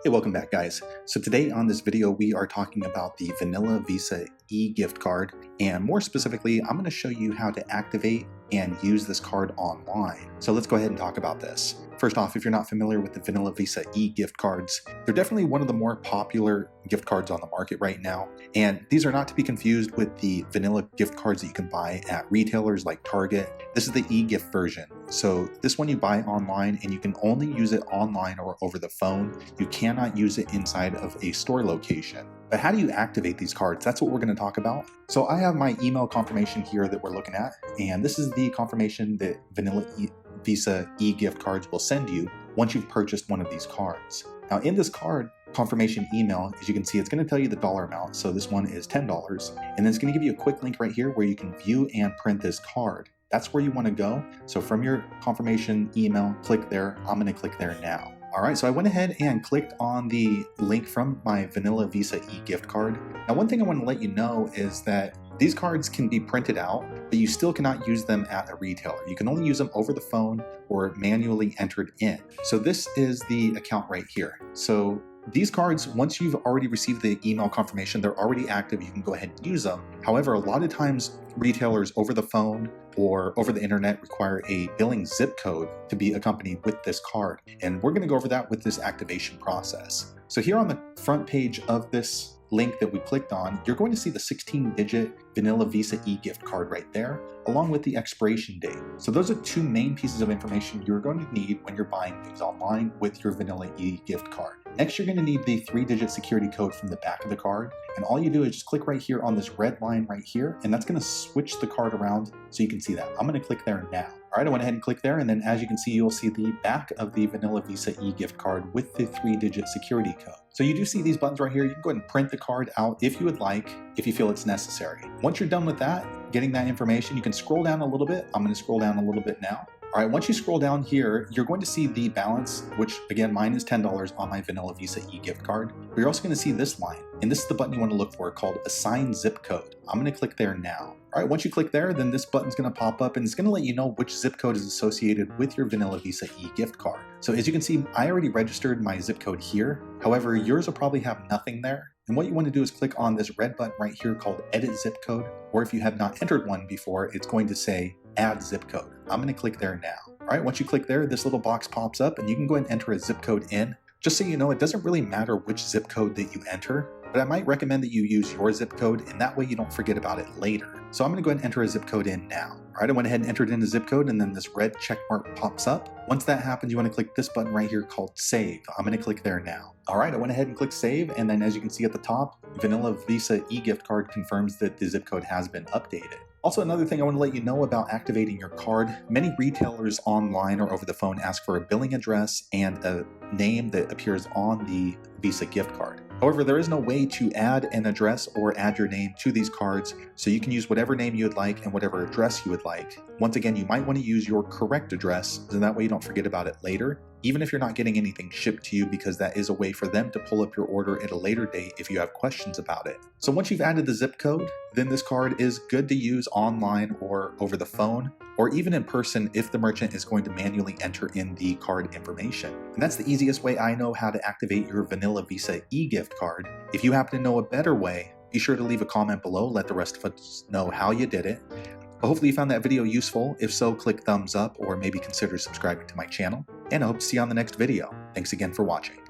Hey, welcome back guys. So today on this video we are talking about the Vanilla Visa eGift card, and more specifically I'm going to show you how to activate and use this card online. So let's go ahead and talk about this. First off, if you're not familiar with the Vanilla Visa eGift cards, they're definitely one of the more popular gift cards on the market right now, and these are not to be confused with the vanilla gift cards that you can buy at retailers like Target. This is the eGift version. So this one you buy online and you can only use it online or over the phone. You cannot use it inside of a store location. But how do you activate these cards? That's what we're going to talk about. So I have my email confirmation here that we're looking at, and this is the confirmation that Vanilla Visa eGift cards will send you once you've purchased one of these cards. Now in this card confirmation email, as you can see, it's going to tell you the dollar amount. So this one is $10, and then it's going to give you a quick link right here where you can view and print this card. That's where you want to go. So from your confirmation email, click there. I'm going to click there now. All right, so I went ahead and clicked on the link from my Vanilla Visa eGift card. Now, one thing I want to let you know is that these cards can be printed out, but you still cannot use them at a retailer. You can only use them over the phone or manually entered in. So this is the account right here. So these cards, once you've already received the email confirmation, they're already active, you can go ahead and use them. However, a lot of times retailers over the phone or over the internet require a billing zip code to be accompanied with this card. And we're going to go over that with this activation process. So here on the front page of this link that we clicked on, you're going to see the 16-digit Vanilla Visa eGift card right there, along with the expiration date. So those are two main pieces of information you're going to need when you're buying things online with your Vanilla eGift card. Next, you're going to need the 3-digit security code from the back of the card. And all you do is just click right here on this red line right here, and that's going to switch the card around so you can see that. I'm going to click there now. All right, I went ahead and clicked there, and then as you can see, you'll see the back of the Vanilla Visa eGift card with the 3-digit security code. So you do see these buttons right here. You can go ahead and print the card out if you would like, if you feel it's necessary. Once you're done with that, getting that information, you can scroll down a little bit. I'm going to scroll down a little bit now. All right, once you scroll down here, you're going to see the balance, which again, mine is $10 on my Vanilla Visa eGift card. But you're also going to see this line, and this is the button you want to look for called Assign Zip Code. I'm going to click there now. All right, once you click there, then this button's going to pop up and it's going to let you know which zip code is associated with your Vanilla Visa eGift card. So as you can see, I already registered my zip code here. However, yours will probably have nothing there. And what you want to do is click on this red button right here called Edit Zip Code, or if you have not entered one before, it's going to say Add Zip Code. I'm going to click there now. All right, once you click there, this little box pops up and you can go ahead and enter a zip code in. Just so you know, it doesn't really matter which zip code that you enter, but I might recommend that you use your zip code, and that way you don't forget about it later. So I'm going to go ahead and enter a zip code in now. All right, I went ahead and entered in a zip code, and then this red check mark pops up. Once that happens, you want to click this button right here called Save. I'm going to click there now. All right, I went ahead and clicked Save, and then as you can see at the top, Vanilla Visa eGift card confirms that the zip code has been updated. Also, another thing I want to let you know about activating your card, many retailers online or over the phone ask for a billing address and a name that appears on the Visa gift card. However, there is no way to add an address or add your name to these cards, so you can use whatever name you would like and whatever address you would like. Once again, you might want to use your correct address, so that way you don't forget about it later, even if you're not getting anything shipped to you, because that is a way for them to pull up your order at a later date if you have questions about it. So once you've added the zip code, then this card is good to use online or over the phone, or even in person if the merchant is going to manually enter in the card information. And that's the easiest way I know how to activate your Vanilla Visa eGift card. If you happen to know a better way, be sure to leave a comment below, let the rest of us know how you did it. But hopefully you found that video useful. If so, click thumbs up or maybe consider subscribing to my channel. And I hope to see you on the next video. Thanks again for watching.